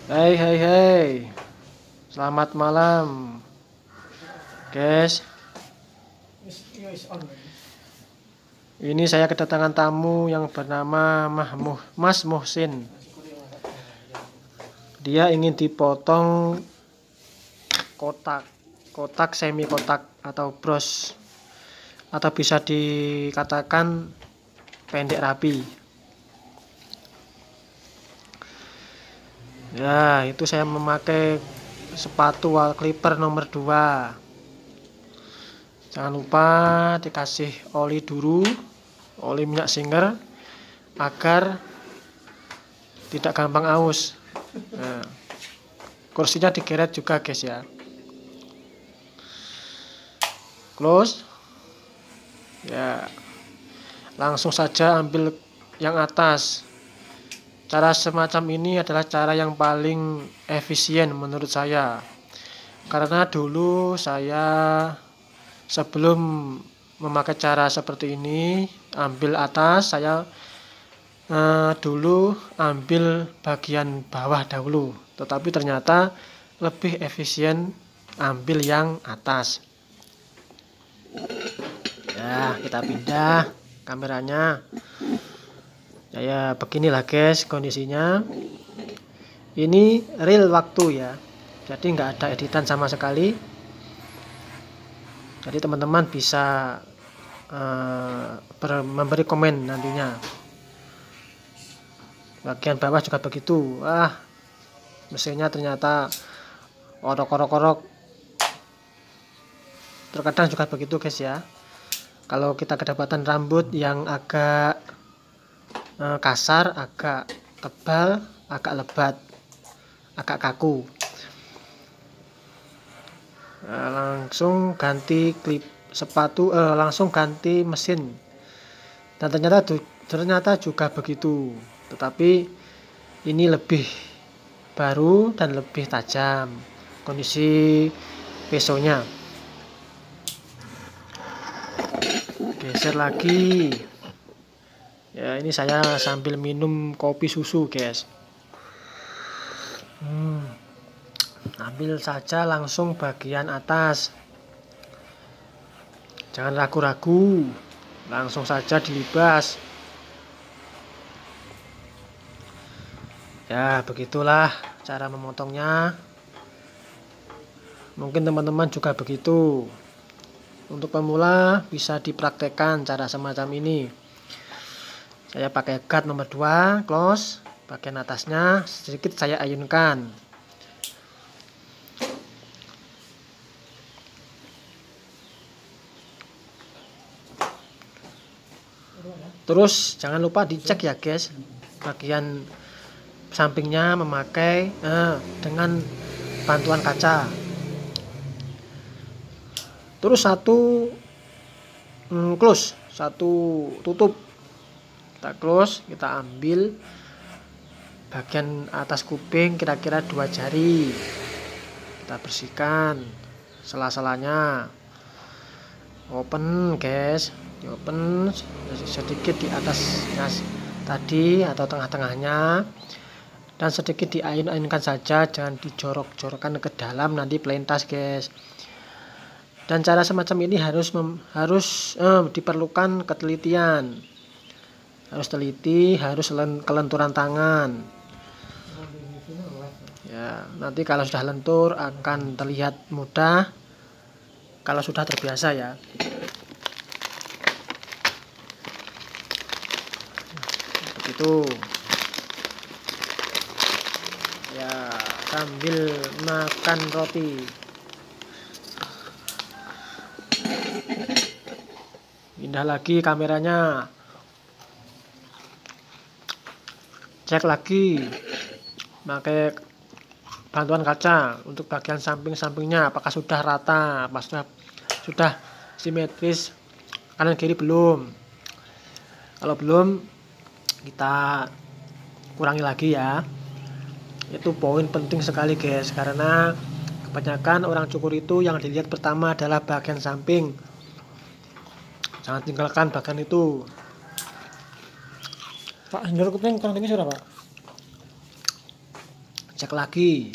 Hai hai hai. Selamat malam, guys. Ini saya kedatangan tamu yang bernama Mas Muhsin. Dia ingin dipotong kotak, kotak semi kotak atau bros, atau bisa dikatakan pendek rapi. Ya, itu saya memakai sepatu wall clipper nomor 2. Jangan lupa dikasih oli dulu, oli minyak singer, agar tidak gampang aus. Nah, kursinya digeret juga guys ya. Close. Ya, langsung saja ambil yang atas. Cara semacam ini adalah cara yang paling efisien menurut saya. Karena dulu saya sebelum memakai cara seperti ini, ambil atas, saya dulu ambil bagian bawah dahulu. Tetapi ternyata lebih efisien ambil yang atas. Ya, kita pindah kameranya. Ya, beginilah guys kondisinya. Ini real waktu ya. Jadi nggak ada editan sama sekali. Jadi teman-teman bisa memberi komen nantinya. Bagian bawah juga begitu. Mesinnya ternyata orok-orok-orok. Terkadang juga begitu guys ya. Kalau kita kedapatan rambut yang agak kasar, agak tebal, agak lebat, agak kaku, langsung ganti klip sepatu, langsung ganti mesin. Dan ternyata juga begitu. Tetapi ini lebih baru dan lebih tajam kondisi pesonya. Geser lagi. Ya, ini saya sambil minum kopi susu guys. Ambil saja langsung bagian atas. Jangan ragu-ragu, langsung saja dilibas. Ya, begitulah cara memotongnya. Mungkin teman-teman juga begitu. Untuk pemula bisa dipraktekkan cara semacam ini. Saya pakai guard nomor 2, close. Bagian atasnya sedikit saya ayunkan. Terus jangan lupa dicek ya guys, bagian sampingnya memakai dengan bantuan kaca. Terus satu close, satu tutup. Kita close, kita ambil bagian atas kuping kira-kira 2 jari. Kita bersihkan sela-selanya. Open guys, open sedikit di atasnya tadi atau tengah-tengahnya, dan sedikit diayun-ayunkan saja, jangan dijorok-jorokkan ke dalam, nanti pelintas guys. Dan cara semacam ini harus diperlukan ketelitian, harus teliti, harus kelenturan tangan. Ya, nanti kalau sudah lentur akan terlihat mudah kalau sudah terbiasa ya. Begitu. Ya, sambil makan roti. Pindah lagi kameranya. Cek lagi. Pakai bantuan kaca untuk bagian samping-sampingnya apakah sudah rata, apakah sudah simetris, kanan kiri belum. Kalau belum, kita kurangi lagi ya. Itu poin penting sekali guys, karena kebanyakan orang cukur itu yang dilihat pertama adalah bagian samping. Jangan tinggalkan bagian itu. Pak, sendiri kuping kurang tinggi sudah Pak? Cek lagi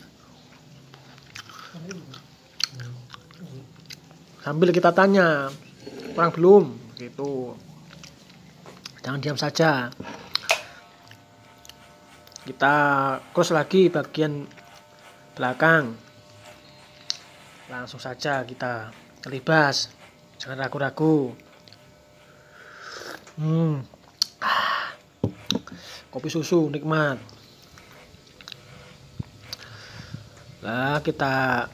sambil kita tanya kurang belum gitu, jangan diam saja. Kita close lagi bagian belakang, langsung saja kita terlibas, jangan ragu-ragu. Kopi susu nikmat. Nah, kita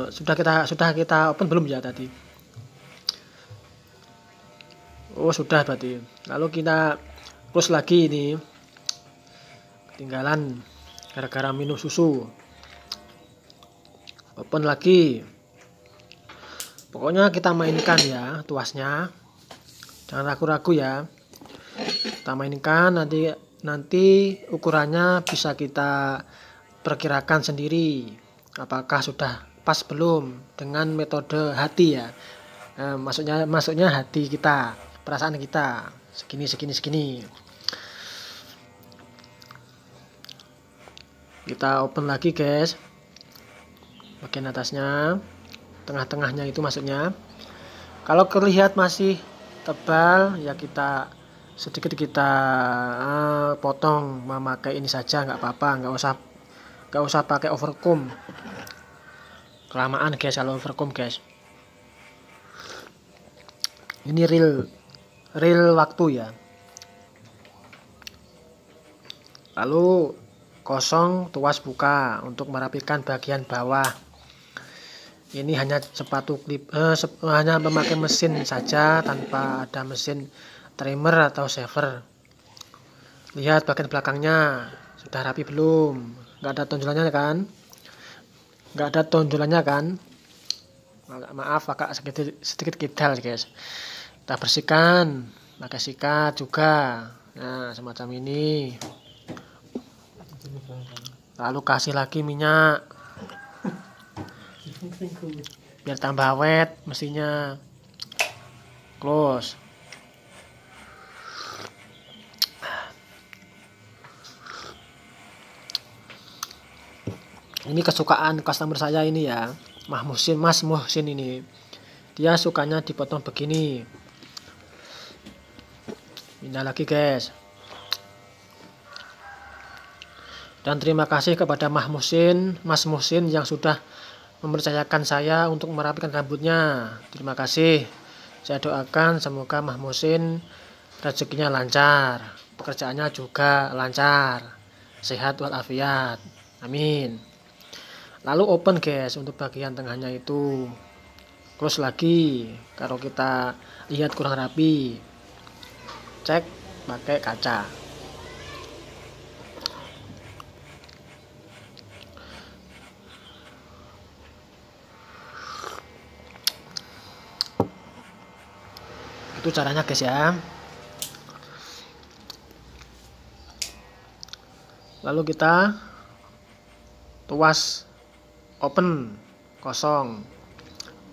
sudah kita open belum ya tadi? Oh, sudah berarti. Lalu kita close lagi ini. Ketinggalan gara-gara minum susu. Open lagi. Pokoknya kita mainkan ya tuasnya. Jangan ragu-ragu ya. Kita mainkan, nanti ukurannya bisa kita perkirakan sendiri apakah sudah pas belum dengan metode hati ya. Maksudnya hati kita, perasaan kita segini. Kita open lagi guys, bagian atasnya, tengah-tengahnya itu maksudnya. Kalau terlihat masih tebal ya sedikit kita potong, memakai ini saja nggak apa-apa, nggak usah pakai overcomb, kelamaan guys kalau overcomb guys. Ini real waktu ya. Lalu kosong, tuas buka untuk merapikan bagian bawah. Ini hanya hanya memakai mesin saja tanpa ada mesin trimmer atau shaver. Lihat bagian belakangnya sudah rapi belum? Nggak ada tonjolannya kan? Nggak ada tonjolannya kan? Maaf agak sedikit kidal guys. Kita bersihkan pakai sikat juga. Nah, semacam ini. Lalu kasih lagi minyak biar tambah awet mesinnya. Close. Ini kesukaan customer saya ini ya, Mas Muhsin ini. Dia sukanya dipotong begini. Pindah lagi guys. Dan terima kasih kepada Mas Muhsin yang sudah mempercayakan saya untuk merapikan rambutnya. Terima kasih. Saya doakan semoga Mas Muhsin rezekinya lancar, pekerjaannya juga lancar, sehat walafiat. Amin. Lalu open guys untuk bagian tengahnya itu. Close lagi kalau kita lihat kurang rapi. Cek pakai kaca. Itu caranya guys ya. Lalu kita tuas open kosong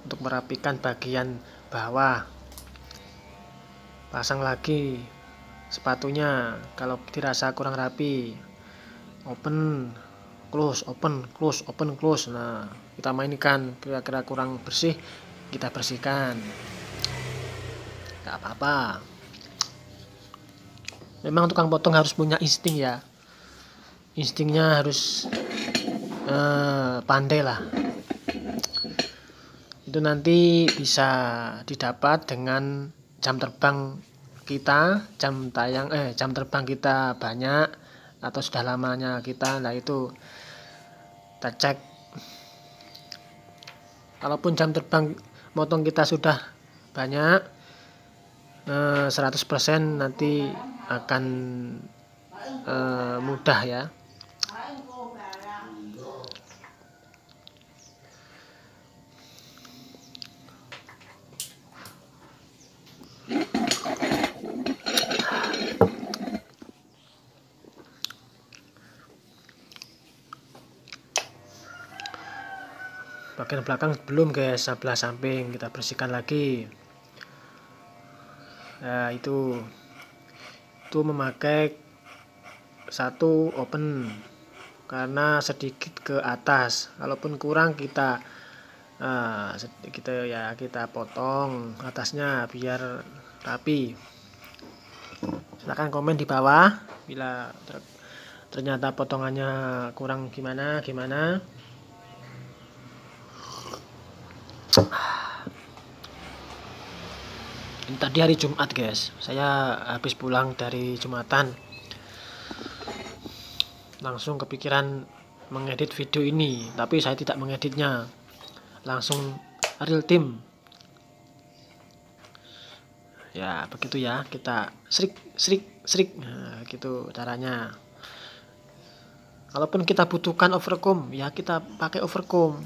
untuk merapikan bagian bawah. Pasang lagi sepatunya kalau dirasa kurang rapi. Open close, open close, open close. Nah, kita mainkan kira-kira kurang bersih, kita bersihkan. Gak apa-apa. Memang tukang potong harus punya insting ya. Instingnya harus pandai lah. Itu nanti bisa didapat dengan jam terbang kita, jam terbang kita banyak atau sudah lamanya kita. Nah itu kita cek. Kalaupun jam terbang motong kita sudah banyak, 100% nanti akan mudah ya. Bagian belakang belum guys, sebelah samping kita bersihkan lagi. Nah itu memakai satu open. karena sedikit ke atas. Kalaupun kurang kita kita potong atasnya biar rapi. Silahkan komen di bawah bila ternyata potongannya kurang gimana. Ini tadi hari Jumat guys, saya habis pulang dari Jumatan, langsung kepikiran mengedit video ini, tapi saya tidak mengeditnya, langsung real time. Ya begitu ya, kita srik, nah, gitu caranya. Kalaupun kita butuhkan overcomb, ya kita pakai overcomb.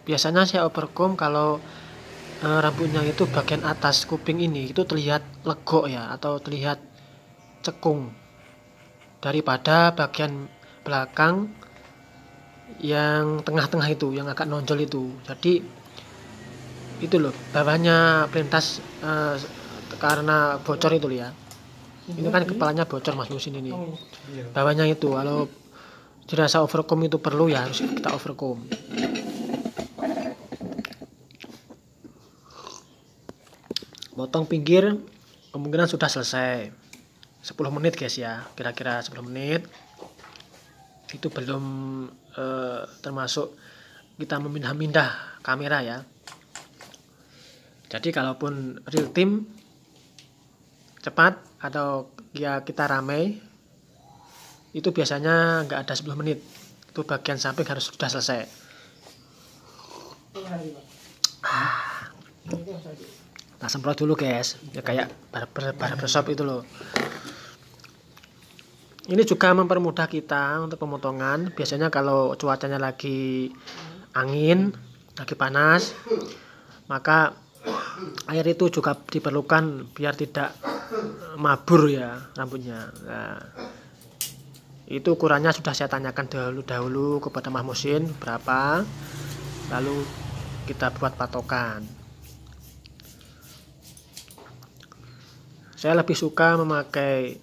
Biasanya saya overcomb kalau rambutnya itu bagian atas kuping ini itu terlihat legok ya, atau terlihat cekung, daripada bagian belakang yang tengah-tengah itu, yang agak nonjol itu. Jadi itu loh, bawahnya pelintas karena bocor itu loh ya. Ini kan kepalanya bocor Mas Musin ini. Bawahnya itu, kalau dirasa overcomb itu perlu ya harus kita overcomb. Potong pinggir kemungkinan sudah selesai. 10 menit guys ya, kira-kira 10 menit. Itu belum termasuk kita memindah-mindah kamera ya. Jadi kalaupun real time cepat atau ya kita ramai, itu biasanya nggak ada 10 menit. Itu bagian samping harus sudah selesai. Kita semprot dulu guys, ya kayak barbershop itu loh. Ini juga mempermudah kita untuk pemotongan. Biasanya kalau cuacanya lagi angin, lagi panas, maka air itu juga diperlukan biar tidak mabur ya rambutnya. Nah, itu ukurannya sudah saya tanyakan dahulu kepada Mas Musin berapa, lalu kita buat patokan. Saya lebih suka memakai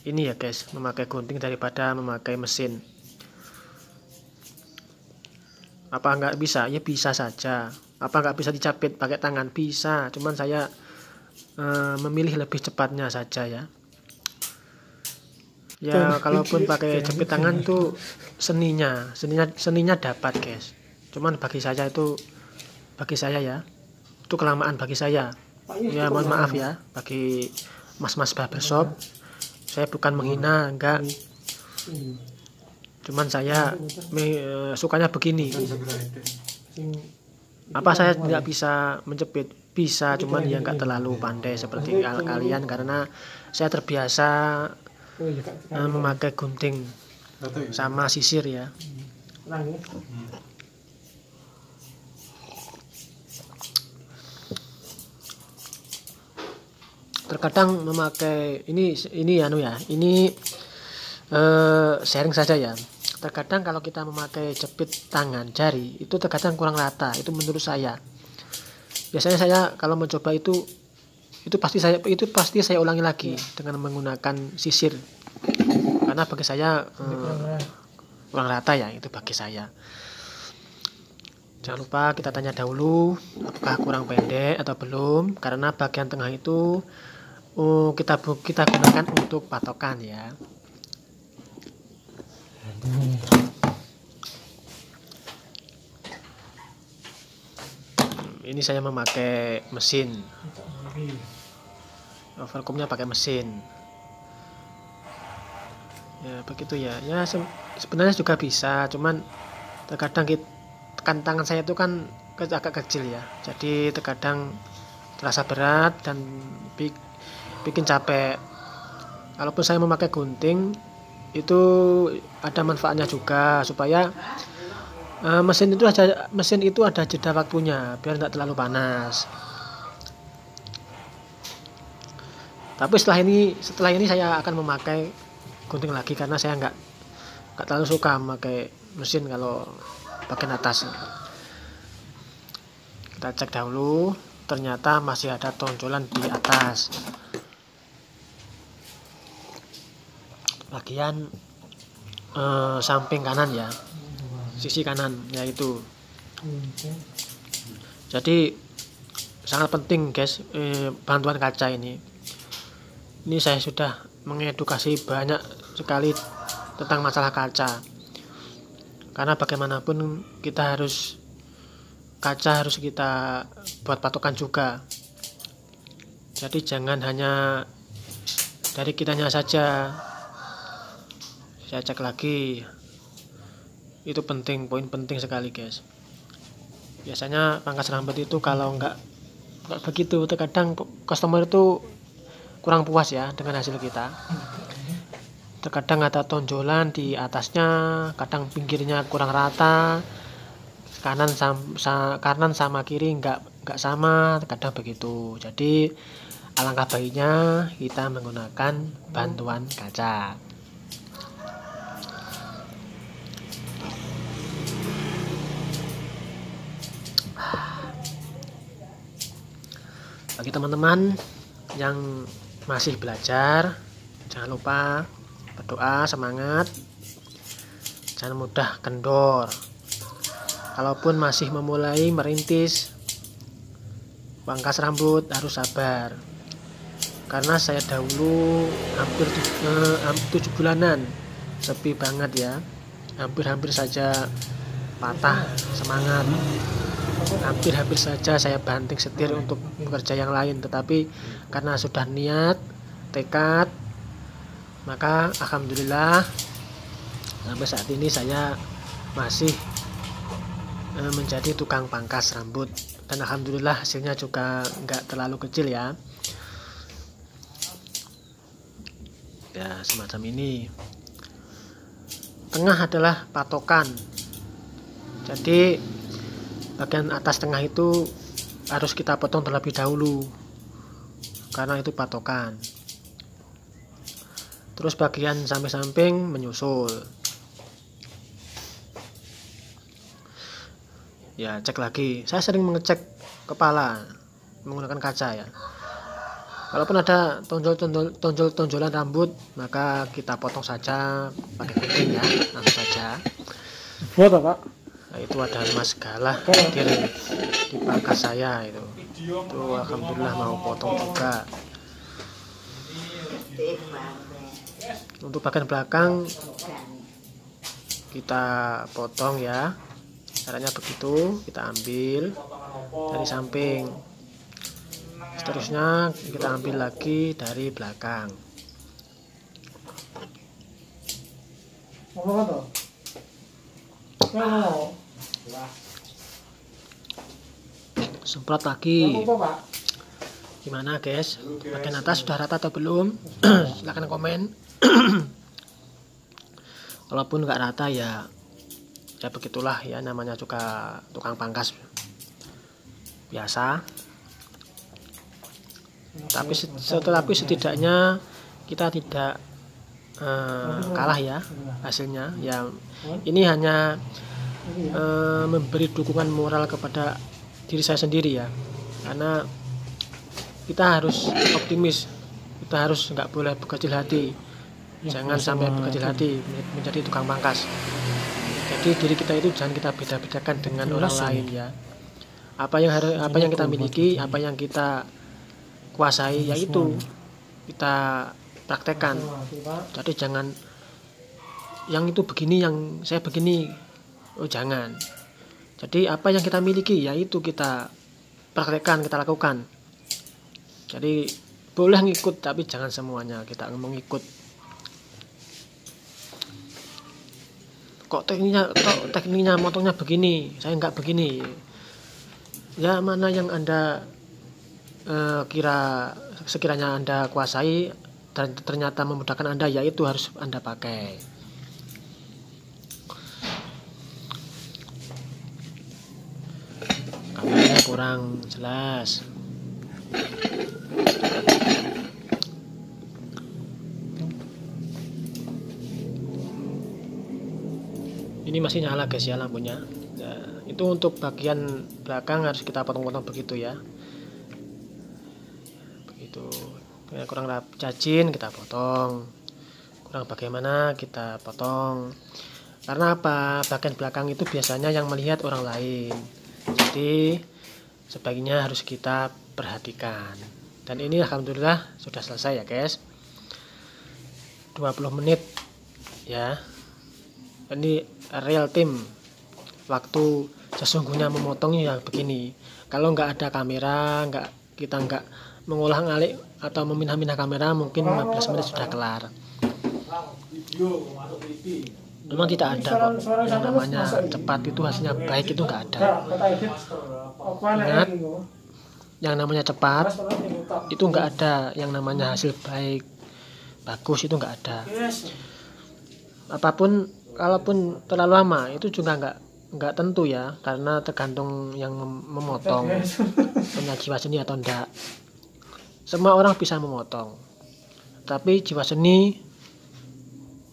ini ya guys, memakai gunting daripada memakai mesin. Apa nggak bisa? Ya bisa saja. Apa nggak bisa dicapit pakai tangan? Bisa, cuman saya memilih lebih cepatnya saja ya. Ya kalaupun pakai jepit tangan tuh seninya dapat guys. Cuman bagi saya ya, itu kelamaan bagi saya. Ya mohon maaf ya bagi mas-mas barbershop. Saya bukan menghina, enggak. Cuman saya sukanya begini. Apa saya tidak bisa menjepit? Bisa, cuman ya nggak terlalu pandai seperti kalian, karena saya terbiasa memakai gunting sama sisir ya. Terkadang memakai ini sharing saja ya. Terkadang kalau kita memakai jepit tangan jari itu terkadang kurang rata, itu menurut saya. Biasanya saya kalau mencoba itu pasti saya ulangi lagi dengan menggunakan sisir, karena bagi saya kurang rata ya, itu bagi saya. Jangan lupa kita tanya dahulu apakah kurang pendek atau belum, karena bagian tengah itu kita gunakan untuk patokan ya. Ini saya memakai mesin, overcombnya pakai mesin ya, begitu ya. Ya sebenarnya juga bisa, cuman terkadang tekan tangan saya itu kan agak kecil ya, jadi terkadang terasa berat dan bikin capek. Kalaupun saya memakai gunting itu ada manfaatnya juga, supaya mesin itu ada jeda waktunya biar tidak terlalu panas. Tapi setelah ini saya akan memakai gunting lagi, karena saya nggak terlalu suka memakai mesin kalau bagian atas. Kita cek dahulu, ternyata masih ada tonjolan di atas. Bagian samping kanan ya, sisi kanan yaitu. Jadi sangat penting guys, bantuan kaca ini. Ini saya sudah mengedukasi banyak sekali tentang masalah kaca. Karena bagaimanapun kaca harus kita buat patokan juga. Jadi jangan hanya dari kitanya saja. Saya cek lagi. Itu penting, poin penting sekali guys. Biasanya pangkas rambut itu kalau nggak begitu, terkadang customer itu kurang puas ya dengan hasil kita. Terkadang ada tonjolan di atasnya, kadang pinggirnya kurang rata, kanan sama kiri nggak sama, kadang begitu. Jadi alangkah baiknya kita menggunakan bantuan kaca. Bagi teman-teman yang masih belajar, jangan lupa berdoa, semangat, jangan mudah kendor. Kalaupun masih memulai merintis pangkas rambut, harus sabar. Karena saya dahulu hampir 7 bulanan sepi banget ya, hampir saja patah semangat, hampir saja saya banting setir untuk bekerja yang lain. Tetapi karena sudah niat, tekad, maka alhamdulillah sampai saat ini saya masih menjadi tukang pangkas rambut, dan alhamdulillah hasilnya juga nggak terlalu kecil ya. Ya semacam ini. Tengah adalah patokan. Jadi bagian atas tengah itu harus kita potong terlebih dahulu, karena itu patokan. Terus bagian samping-samping menyusul. Ya cek lagi. Saya sering mengecek kepala menggunakan kaca ya. Kalaupun ada tonjolan rambut, maka kita potong saja pakai gunting ya, langsung saja. Buat apa? Nah, itu ada emas galah hadir di pangkas saya itu alhamdulillah mau potong juga. Untuk bagian belakang kita potong ya, caranya begitu. Kita ambil dari samping, seterusnya kita ambil lagi dari belakang. Semprot lagi. Gimana guys, bagian atas sudah rata atau belum? Silahkan komen. Walaupun nggak rata ya begitulah ya, namanya juga tukang pangkas biasa. Tapi setidaknya kita tidak kalah ya hasilnya ya. Ini hanya memberi dukungan moral kepada diri saya sendiri ya, karena kita harus optimis, kita harus nggak boleh berkecil hati, jangan sampai berkecil hati menjadi tukang pangkas. Jadi diri kita itu jangan kita beda-bedakan dengan orang lain ya. Apa yang kita miliki, apa yang kita kuasai, yaitu kita praktekkan. Jadi jangan yang itu begini, yang saya begini, oh jangan. Jadi apa yang kita miliki, yaitu kita praktekkan, kita lakukan. Jadi boleh ngikut, tapi jangan semuanya kita mengikut. Kok tekniknya motongnya begini, saya nggak begini. Ya mana yang Anda sekiranya Anda kuasai dan ternyata memudahkan Anda, yaitu harus Anda pakai. Kameranya kurang jelas. Ini masih nyala guys ya lampunya. Nah, itu untuk bagian belakang harus kita potong-potong begitu ya. Begitu. Kurang rapi, cacing kita potong. kurang bagaimana kita potong. Karena apa? Bagian belakang itu biasanya yang melihat orang lain. Jadi sebaiknya harus kita perhatikan. Dan ini alhamdulillah sudah selesai ya guys. 20 menit ya. Ini real time. Waktu sesungguhnya memotongnya yang begini. Kalau nggak ada kamera, kita nggak mengulang-alik atau memindah-mindah kamera, mungkin 15 menit sudah kelar. Memang tidak ada kok yang namanya cepat itu hasilnya baik, itu nggak ada. Ingat, yang namanya cepat itu nggak ada, yang namanya hasil baik bagus itu nggak ada. Apapun, kalaupun terlalu lama itu juga nggak tentu ya, karena tergantung yang memotong punya jiwa seni atau enggak. Semua orang bisa memotong, tapi jiwa seni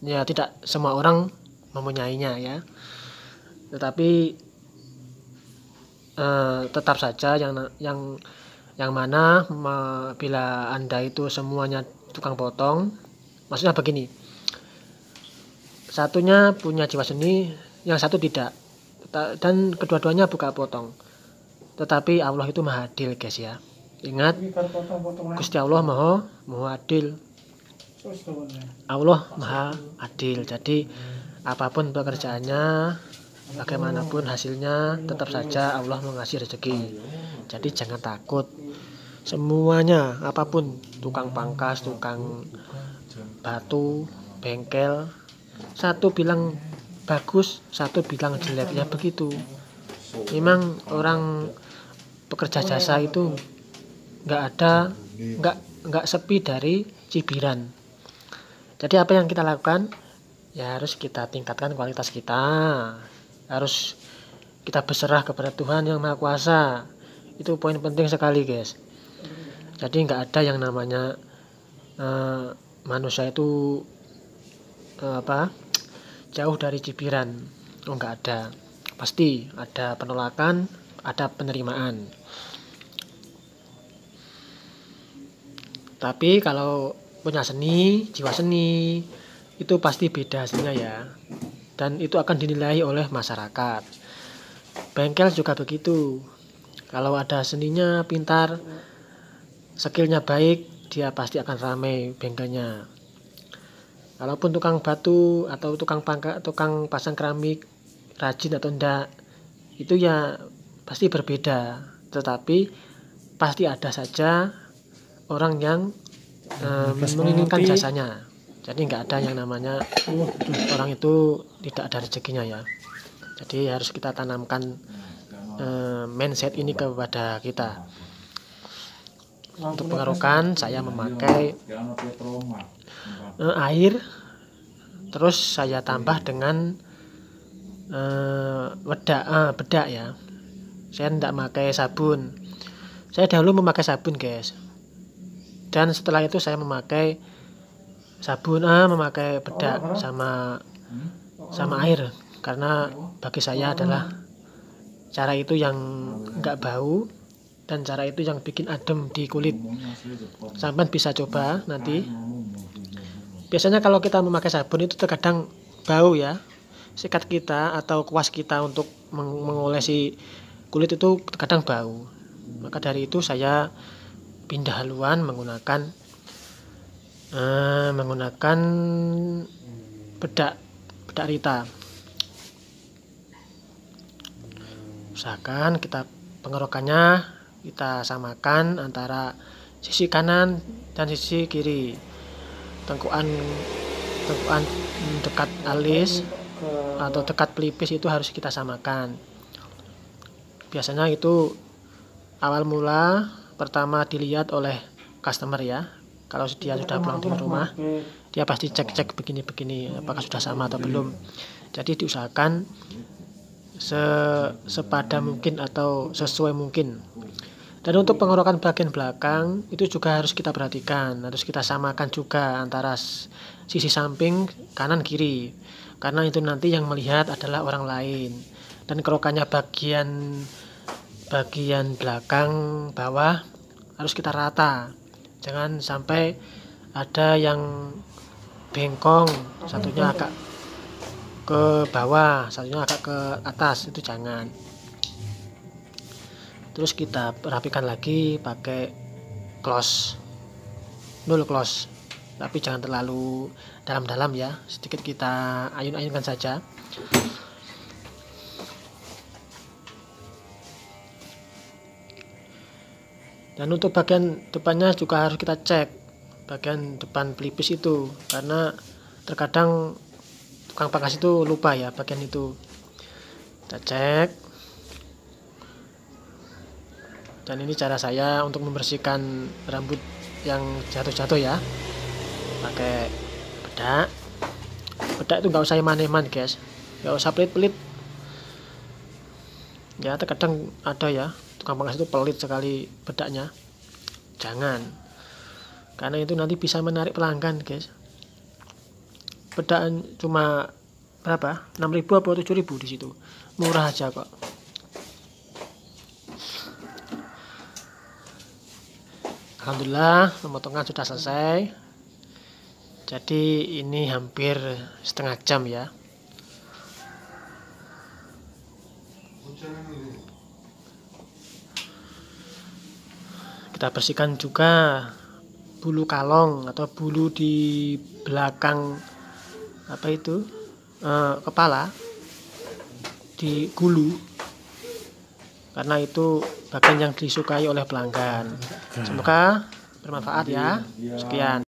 ya tidak semua orang mempunyainya ya. Tetapi tetap saja yang mana bila Anda itu semuanya tukang potong, maksudnya begini, satunya punya jiwa seni, yang satu tidak, dan kedua-duanya buka potong. Tetapi Allah itu maha adil guys ya. Ingat, Gusti Allah maha adil. Allah maha adil. Jadi apapun pekerjaannya, bagaimanapun hasilnya, tetap saja Allah mengasih rezeki. Jadi jangan takut. Semuanya, apapun, tukang pangkas, tukang batu, bengkel, satu bilang bagus, satu bilang jelek, ya begitu. Memang orang pekerja jasa itu nggak sepi dari cibiran. Jadi apa yang kita lakukan? Ya harus kita tingkatkan kualitas kita. Harus kita berserah kepada Tuhan yang Maha Kuasa. Itu poin penting sekali guys. Jadi nggak ada yang namanya manusia itu jauh dari cibiran. Oh, nggak ada. Pasti ada penolakan, ada penerimaan. Tapi kalau punya seni, jiwa seni, itu pasti beda hasilnya ya. Dan itu akan dinilai oleh masyarakat. Bengkel juga begitu. Kalau ada seninya pintar, skillnya baik, dia pasti akan ramai bengkelnya. Kalaupun tukang batu atau tukang pasang keramik, rajin atau enggak, itu ya pasti berbeda. Tetapi pasti ada saja orang yang menginginkan jasanya. Jadi nggak ada yang namanya orang itu tidak ada rezekinya ya. Jadi harus kita tanamkan mindset ini kepada kita. Untuk pengerokan saya memakai air, terus saya tambah dengan bedak ya. Saya tidak memakai sabun. Saya dahulu memakai sabun guys. Dan setelah itu saya memakai memakai bedak sama air, karena bagi saya adalah cara itu yang enggak bau dan cara itu yang bikin adem di kulit. Sampai bisa coba nanti. Biasanya kalau kita memakai sabun itu terkadang bau ya. Sikat kita atau kuas kita untuk mengolesi kulit itu terkadang bau. Maka dari itu saya pindah haluan menggunakan bedak Rita. Usahakan kita pengerokannya kita samakan antara sisi kanan dan sisi kiri. Tengkukan dekat alis atau dekat pelipis itu harus kita samakan. Biasanya itu awal mula pertama dilihat oleh customer ya. Kalau dia sudah pulang di rumah, dia pasti cek begini apakah sudah sama atau belum. Jadi diusahakan sepadan mungkin atau sesuai mungkin. Dan untuk pengerokan bagian belakang itu juga harus kita perhatikan, harus kita samakan juga antara sisi samping kanan kiri, karena itu nanti yang melihat adalah orang lain. Dan kerokannya bagian belakang bawah harus kita rata, jangan sampai ada yang bengkong, satunya agak ke bawah, satunya agak ke atas, itu jangan. Terus kita rapikan lagi pakai close, null close, tapi jangan terlalu dalam-dalam ya, sedikit kita ayun-ayunkan saja. Dan untuk bagian depannya juga harus kita cek, bagian depan pelipis itu, karena terkadang tukang pangkas itu lupa ya bagian itu. Kita cek. Dan ini cara saya untuk membersihkan rambut yang jatuh-jatuh ya, pakai bedak. Bedak itu nggak usah eman-eman guys, nggak usah pelit-pelit ya. Terkadang ada ya tukang pangkas itu pelit sekali bedaknya, jangan, karena itu nanti bisa menarik pelanggan guys. Bedak cuma berapa, 6.000 atau 7.000 di situ, murah aja kok. Alhamdulillah pemotongan sudah selesai. Jadi ini hampir setengah jam ya. Kita bersihkan juga bulu kalong atau bulu di belakang apa itu kepala, di gulu, karena itu bagian yang disukai oleh pelanggan. Semoga bermanfaat ya. Sekian.